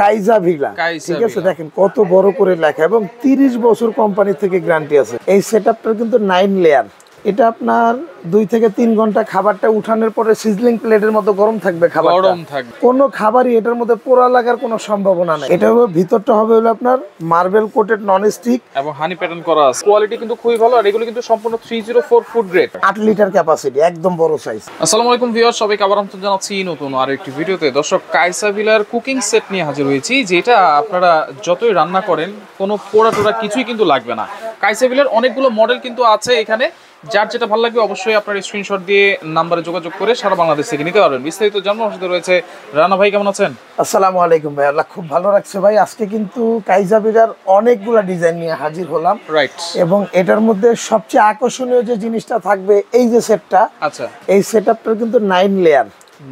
কাইজা villa, ঠিক আছে। দেখেন কত বড় করে লেখা এবং 30 বছর কোম্পানি থেকে গ্যারান্টি আছে। এই সেটআপটার কিন্তু 9 লেয়ার। এটা আপনার 2 থেকে 3 ঘন্টা খাবারটা উঠানোর পরে সিজলিং প্লেটের মতো গরম থাকবে খাবারটা। গরম থাকবে। কোনো খাবারই এটার মধ্যে পোড়া লাগার কোনো সম্ভাবনা নাই। এটা হবে ভিতরটা হবে হলো আপনার মার্বেল কোটেড নন স্টিক এবং হানি প্যাটার্ন করা আছে। কোয়ালিটি কিন্তু খুবই ভালো আর এগুলো কিন্তু সম্পূর্ণ 304 ফুড গ্রেড। 8 লিটার ক্যাপাসিটি, একদম বড় সাইজ। আসসালামু আলাইকুম ভিউয়ার্স, সবাইকে আবার আমন্ত্রণ জানাচ্ছি নতুন আর একটি ভিডিওতে। দর্শক, কাইসা ভিলার কুকিং সেট নিয়ে হাজির হয়েছি, যেটা আপনারা যতই রান্না করেন কোনো পোড়া টোড়া কিছুই কিন্তু লাগবে না। কাইসা ভিলার অনেকগুলো মডেল কিন্তু আছে এখানে, যার যেটা ভালো লাগবে অবশ্যই আপনার স্ক্রিনশট দিয়ে নাম্বারে যোগাযোগ করে সারা বাংলাদেশ থেকে নিতে পারবেন। বিস্তারিত জানবো আমার সাথে রয়েছে রানা ভাই। কেমন আছেন? আসসালামু আলাইকুম ভাই, আল্লাহ খুব ভালো রাখছে ভাই। আজকে কিন্তু কাইজা ভিলার অনেকগুলা ডিজাইন নিয়ে হাজির হলাম। রাইট। এবং এটার মধ্যে সবচেয়ে আকর্ষণীয় যে জিনিসটা থাকবে এই যে সেটটা, আচ্ছা, এই সেটআপটার কিন্তু 9 লেয়ার,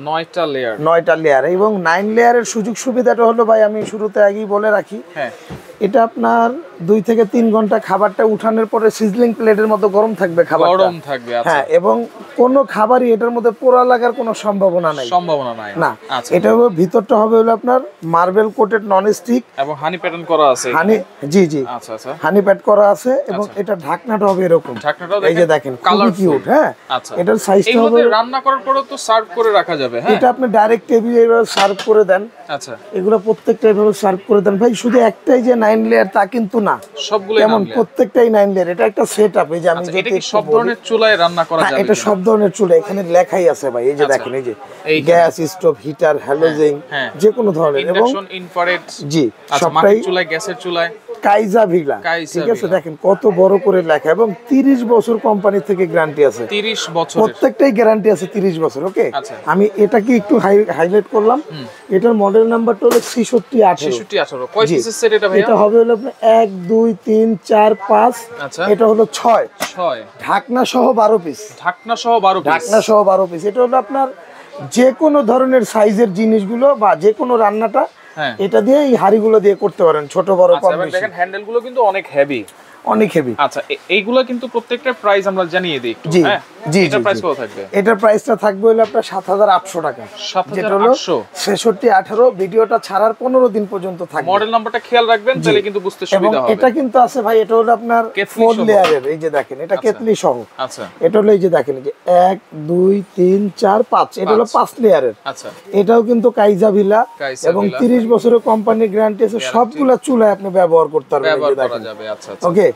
9টা লেয়ার। 9টা লেয়ার এবং 9 লেয়ারের সুযোগ সুবিধাটা হলো ভাই, আমি শুরুতে আগেই বলে রাখি, হ্যাঁ, এটা আপনার 2 থেকে 3 ঘন্টা খাবারটা উঠানোর পরে সিজলিং প্লেটের মতো গরম থাকবে খাবারটা। গরম থাকবে। আচ্ছা, হ্যাঁ, এবং কোনো খাবারই এটার মধ্যে পোড়া লাগার কোনো সম্ভাবনা নাই। না। আচ্ছা, এটা হবে ভিতরটা হবে হলো আপনার মার্বেল কোটেড নন স্টিক এবং হানি প্যাটার্ন করা আছে। হানি, জি জি, আচ্ছা আচ্ছা, হানি প্যাড করা আছে এবং এটা ঢাকনাটা হবে এরকম। ঢাকনাটাও এই যে দেখেন খুবই কিউট। হ্যাঁ, আচ্ছা, এটার সাইজটা হবে, এগুলো রান্না করার পরে তো সার্ভ করে রাখা যাবে। হ্যাঁ, এটা আপনি ডাইরেক্ট টেবিলে এভাবে সার্ভ করে দেন। আচ্ছা, এগুলো প্রত্যেকটা এভাবে সার্ভ করে দেন ভাই। শুধু একটাই যে 9 লেয়ার তা কিন্তু না, সবগুলো যেমন প্রত্যেকটাই 9 লেয়ার। এটা একটা সেটআপ। এই যে আমি এটা কি সব ধরনের চুলায় রান্না করা যাবে? এটা সব ধরনের চুলা, এখানে লেখাই আছে ভাই। এই যে দেখেন, এই যে গ্যাস স্টোভ, হিটার, হ্যালোজেন, যে কোনো ধরনের, এবং ইন্ডাকশন, ইনফ্রারেড, জি, সবটাই চুলায়, গ্যাসের চুলায়। কাইজা ভিলা, ঠিক আছে। দেখেন কত বড় করে লেখা এবং 30 বছর কোম্পানি থেকে গ্যারান্টি আছে। 30 বছর, প্রত্যেকটাই গ্যারান্টি আছে 30 বছর। ওকে, আচ্ছা, আমি এটাকে একটু হাইলাইট করলাম। এটার মডেল নাম্বারটা হলো 6618। কয় পিসের সেট এটা ভাই? এটা হবে হলো আপনার 1 2 3 4 5। আচ্ছা, এটা হলো 6 ঢাকনা সহ 12 পিস। ঢাকনা সহ 12 পিস। ঢাকনা সহ 12 পিস। এটা হলো আপনার যে কোনো ধরনের সাইজের জিনিসগুলো বা যে কোনো রান্নাটা এটা দিয়ে, এই হাড়িগুলো দিয়ে করতে পারেন, ছোট বড় কম বেশি। দেখেন হ্যান্ডেল গুলো কিন্তু অনেক হেভি, অনেক হেভি। আচ্ছা, এইগুলো কিন্তু প্রত্যেকটা প্রাইস আমরা জানিয়ে দিই একটু। হ্যাঁ, জি, এটার প্রাইস কত থাকবে? এটার প্রাইসটা থাকবে হলো আপনার 7800 টাকা। 7800। 6618। ভিডিওটা ছাড়ার 15 দিন পর্যন্ত থাকবে। মডেল নাম্বারটা খেয়াল রাখবেন, তাহলে কিন্তু বুঝতে সুবিধা হবে। এটা কিন্তু আছে ভাই, এটা হলো আপনার 4 লেয়ারের। এই যে দেখেন, এটা কেতলি সহ। আচ্ছা, এটা হলো এই যে দেখেন, এই যে 1 2 3 4 5, এটা হলো 5 লেয়ারের। আচ্ছা, এটাও কিন্তু কাইজা ভিলা এবং 30 বছরের কোম্পানির গ্যারান্টি আছে। সবগুলা চুলায় আপনি ব্যবহার করতে পারবেন। ব্যবহার করা যাবে। আচ্ছা আচ্ছা, ওকে।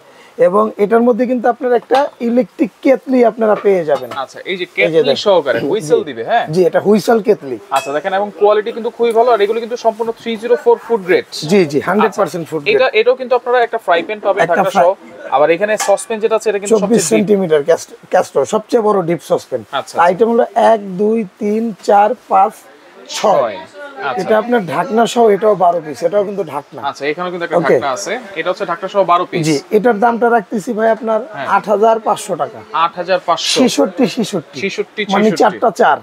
এবং এটার মধ্যে কিন্তু আপনার একটা ইলেকট্রিক কেতলি আপনারা পেয়ে যাবেন। আচ্ছা, এই যে কেতলি সহকারে হুইসেল দিবে। হ্যাঁ, জি, এটা হুইসেল কেতলি। আচ্ছা, দেখেন এবং কোয়ালিটি কিন্তু খুবই ভালো আর এগুলো কিন্তু সম্পূর্ণ 304 ফুড গ্রেড। জি জি, 100% ফুড গ্রেড। এটাও কিন্তু আপনারা একটা ফ্রাই প্যান পাবেন ঢাকনা সহ। আবার এখানে সসপ্যান যেটা আছে, এটা কিন্তু 24 সেন্টিমিটার ক্যাস্টর, সবচেয়ে বড় ডিপ সসপ্যান। আইটেম হলো 1 2 3 4 5 6। এটা আপনার ঢাকনা সহ, এটাও 12 পিস। এটাও কিন্তু ঢাকনা। আচ্ছা, এখানেও কিন্তু একটা ঢাকনা আছে। এটা হচ্ছে ঢাকনা সহ 12 পিস। জি, এটার দামটা রাখতেছি ভাই আপনার 8500 টাকা। 8500। 66 মানে 4টা 4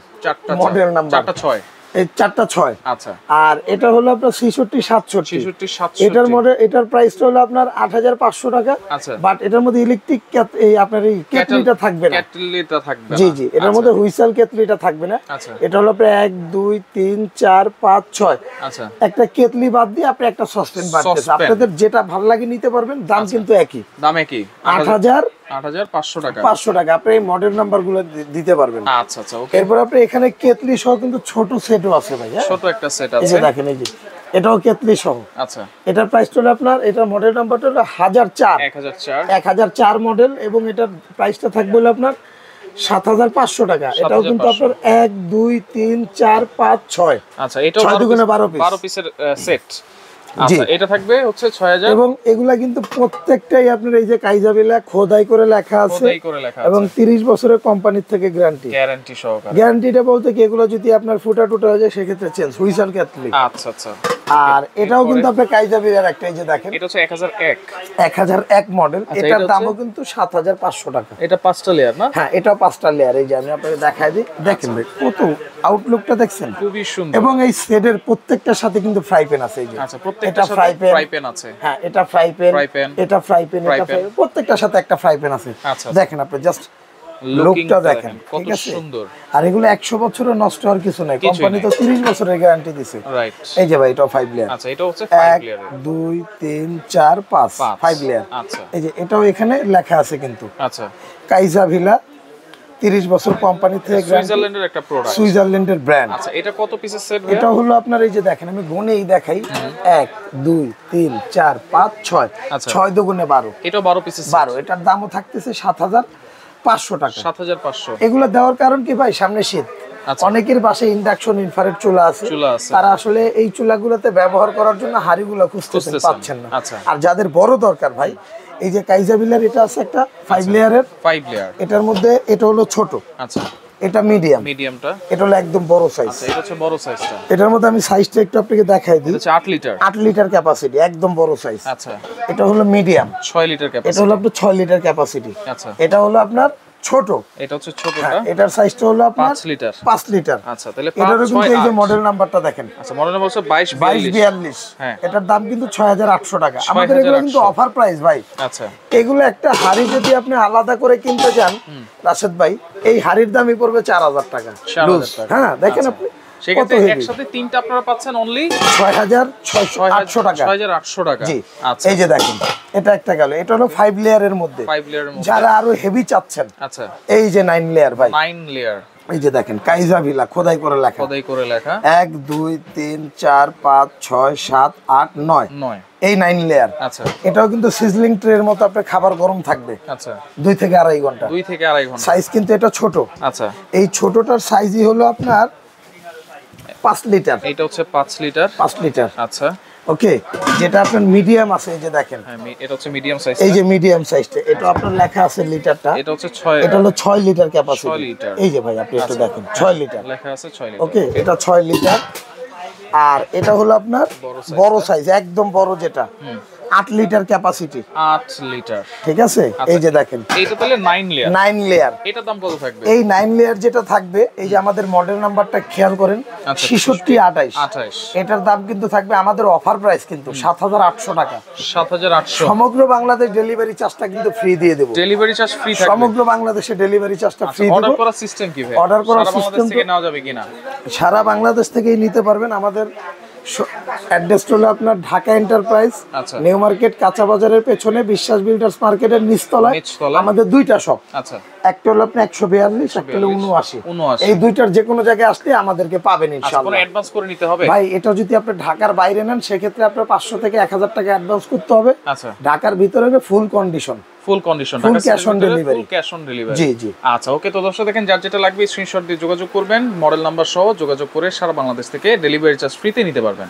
মডেল নাম্বার, 4টা 6, এই 4টা 6। আচ্ছা, আর এটা হলো আপনার 66 67। এটার মডেল, এটার প্রাইসটা হলো আপনার 8500 টাকা। আচ্ছা, বাট এটার মধ্যে ইলেকট্রিক এই আপনার এই কেটলিটা থাকবে না। কেটলিটা থাকবে না। জি জি, এটার মধ্যে হুইসেল কেটলিটা থাকবে না। আচ্ছা, এটা হলো আপনার 1 2 3 4 5 6। আচ্ছা, একটা কেটলি বাদ দিয়ে আপনি একটা সসপ্যান বাদ দিয়েছেন। আপনাদের যেটা ভালো লাগে নিতে পারবেন। দাম কিন্তু একই, দাম একই, 8500 টাকা। 500 টাকা আপনি এই মডেল নাম্বারগুলো দিতে পারবেন। আচ্ছা আচ্ছা, ওকে। এরপর আপনি এখানে কেটলি সহ কিন্তু ছোট সেটও আছে ভাই। ছোট একটা সেট এই আছে, যে দেখেন, এই যে এটাও কেটলি সহ। আচ্ছা, এটার প্রাইসটা হলো আপনার, এটার মডেল নাম্বারটা হলো 1004। 1004 মডেল এবং এটার প্রাইসটা থাকবে হলো আপনার 7500 টাকা। এটাও কিন্তু আপনার 1 2 3 4 5 6। আচ্ছা, এটাও 12 পিসের সেট। আচ্ছা, এটা থাকবে হচ্ছে 6000। এবং এগুলা কিন্তু প্রত্যেকটাই আপনার এই যে কাইজা ভিলা খোদাই করে লেখা আছে এবং 30 বছরের কোম্পানির থেকে গ্যারান্টি সহকারে। গ্যারান্টিটা বলতে কি, এগুলো যদি আপনার ফুটা টুটা হয়ে যায় সেক্ষেত্রে চেঞ্জ, হুইসেল কেটলি। আচ্ছা আচ্ছা। আর এটাও কিন্তু আপনার কাইজা ভিলার একটা, এই যে দেখেন, এটা হচ্ছে 1001 মডেল। এটার দামও কিন্তু 7500 টাকা। এটা 5টা লেয়ার না? হ্যাঁ, এটাও 5টা লেয়ার। এই যে আমি আপনাকে দেখাই দিই, দেখেন ভাই কত আউটলুকটা দেখছেন, খুবই সুন্দর। এবং এই সেটের প্রত্যেকটার সাথে কিন্তু ফ্রাই প্যান আছে। এই যে আচ্ছা, প্রত্যেকটার সাথে ফ্রাই প্যান আছে। হ্যাঁ, এটা ফ্রাই প্যান, এটা ফ্রাই প্যান, এটা প্রত্যেকটার সাথে একটা ফ্রাই প্যান আছে। দেখেন আপনি জাস্ট লুকটা দেখেন কত ঠিক আছে সুন্দর। আর এগুলো 100 বছরের নষ্ট হওয়ার কিছু নাই, কোম্পানি তো 30 বছরের গ্যারান্টি দিছে। রাইট, এই যে ভাই এটা 5 লেয়ার। আচ্ছা এটা হচ্ছে 5 1 লেয়ারের। 2 3 4 5 লেয়ার। আচ্ছা এই যে এটাও এখানে লেখা আছে কিন্তু আচ্ছা, কাইজা ভিলা 30 বছর কোম্পানি থেকে গ্যারান্টি, সুইজারল্যান্ডের একটা প্রোডাক্ট, সুইজারল্যান্ডের ব্র্যান্ড। আচ্ছা এটা কত পিসের সেট? এটা হলো আপনার এই যে দেখেন আমি গুনেই দেখাই 1 2 3 4 5 6 আচ্ছা। 6 দুগুণে 12, এটা 12 পিসের 12। এটার দামও থাকতেছে 7500 টাকা। 7500। এগুলো দেওয়ার কারণ কি ভাই, সামনে শীত, আচ্ছা। অনেকের বাসায় ইন্ডাকশন ইনফ্রারেড চুলা আছে, চুলা আছে। তারা আসলে এই চুলাগুলোতে ব্যবহার করার জন্য হাড়িগুলো খুঁজতেছেন, পাচ্ছেন না। আচ্ছা। আর যাদের বড় দরকার ভাই, এই যে কাইজা বিলার এটা আছে একটা 5 লেয়ারের, 5 লেয়ার। এটার মধ্যে এটা হলো ছোট, আচ্ছা এটা মিডিয়াম, মিডিয়ামটা, এটা হলো একদম বড় সাইজ। আচ্ছা এটা হচ্ছে বড় সাইজটা। এটার মধ্যে আমি সাইজটা একটু আপনাকে দেখাই দিই। এটা হচ্ছে 8 লিটার। 8 লিটার ক্যাপাসিটি, একদম বড় সাইজ। আচ্ছা এটা হলো মিডিয়াম, 6 লিটার এটা ক্যাপাসিটি। হলো আপনার 6 লিটার ক্যাপাসিটি। আচ্ছা এটা হলো আপনার ছোট, এটা হচ্ছে ছোটটা, হ্যাঁ, এটার সাইজটা হলো আপনার 5 লিটার। 5 লিটার। আচ্ছা তাহলে 5 এটারও কিন্তু 6 এই যে 8। মডেল নাম্বারটা দেখেন, আচ্ছা মডেল নাম্বার হচ্ছে 22 22 42। 42। হ্যাঁ। এটার দাম কিন্তু 6800 টাকা। আমাদের এগুলো কিন্তু 6800 অফার প্রাইস ভাই। আচ্ছা এগুলো একটা হাড়ি যদি আপনি আলাদা করে কিনতে যান রাশেদ ভাই, এই হাড়ির দামই পড়বে 4000 টাকা। 4000 টাকা। হ্যাঁ দেখেন আচ্ছা। আপনি সেক্ষেত্রে কত heavy। একসাথে তিনটা আপনারা পাচ্ছেন অনলি 6800 টাকা। 6800 টাকা। জি, আচ্ছা এই যে দেখেন এটা একটা গেল, এটা হলো 5 লেয়ারের মধ্যে। 5 লেয়ারের মধ্যে। যারা আরো হেভি চাচ্ছেন, আচ্ছা এই যে 9 লেয়ার ভাই, 9 লেয়ার এই যে দেখেন কাইজা ভিলা খোদাই করে লেখা, খোদাই করে লেখা। 1 2 3 4 5 6 7 8 9, 9। এই 9 লেয়ার। আচ্ছা এটাও কিন্তু সিজলিং ট্রের মতো আপনার খাবার গরম থাকবে আচ্ছা 2 থেকে 2.5 ঘন্টা। 2 থেকে 2.5 ঘন্টা। সাইজ কিন্তু এটা ছোট, আচ্ছা এই ছোটটার সাইজই হলো আপনার 5 লিটার। এইটা হচ্ছে 5 লিটার। 5 লিটার, আচ্ছা ওকে। যেটা আপনার মিডিয়াম আছে, এই যে দেখেন, হ্যাঁ এটা হচ্ছে মিডিয়াম সাইজ। এই যে মিডিয়াম সাইজটা, এটা আপনার লেখা আছে লিটারটা, এটা হচ্ছে 6 এটা হলো 6 লিটার 6 ক্যাপাসিটি। লিটার। এই যে ভাই আপনি একটু দেখেন 6 লিটার, লেখা আছে 6 লিটার। ওকে। এটা 6 লিটার। আর এটা হলো আপনার বড় সাইজ, একদম বড়, যেটা 8 লিটার ক্যাপাসিটি। 8 লিটার। ঠিক আছে, এই যে দেখেন এইটা তাহলে 9 লেয়ার। 9 লেয়ার। এটার দাম কত থাকবে? এই 9 লেয়ার যেটা থাকবে, এই যে আমাদের মডেল নাম্বারটা খেয়াল করেন, আচ্ছা, 6628। 28। এটার দাম কিন্তু থাকবে আমাদের অফার প্রাইস কিন্তু 7800 টাকা। 7800। সমগ্র বাংলাদেশ ডেলিভারি চার্জটা কিন্তু ফ্রি দিয়ে দেব। ডেলিভারি চার্জ ফ্রি থাকবে। সমগ্র বাংলাদেশে ডেলিভারি চার্জটা ফ্রি অর্ডার দেব। করার সিস্টেম কি ভাই? অর্ডার করার সারা বাংলাদেশ সিস্টেম থেকে নেওয়া যাবে কিনা? সারা বাংলাদেশ থেকেই নিতে পারবেন। আমাদের অ্যাড্রেসটা হলো আপনার ঢাকা এন্টারপ্রাইজ, আচ্ছা। নিউ মার্কেট, কাঁচা বাজারের পেছনে, বিশ্বাস বিল্ডার্স মার্কেটের নিচতলায় নিচতলায়। আমাদের দুইটা শপ। আচ্ছা একটা হলো আপনার 142, একটা হলো 79। 79। এই দুইটার যে কোনো জায়গায় আসলে আমাদেরকে পাবেন আচ্ছা, ইনশাআল্লাহ। কোনো অ্যাডভান্স করে নিতে হবে? ভাই এটা যদি আপনি ঢাকার বাইরে নেন, সেক্ষেত্রে আপনার 500 থেকে 1000 টাকা অ্যাডভান্স করতে হবে। আচ্ছা ঢাকার ভিতরে হলে full condition, full condition, Full cash on delivery। Full cash on delivery. জি জি। আচ্ছা ওকে, তো দর্শক দেখেন, যার যেটা লাগবে স্ক্রিনশট দিয়ে যোগাযোগ করবেন, মডেল নাম্বার সহ যোগাযোগ করে সারা বাংলাদেশ থেকে ডেলিভারি চার্জ ফ্রিতে নিতে পারবেন।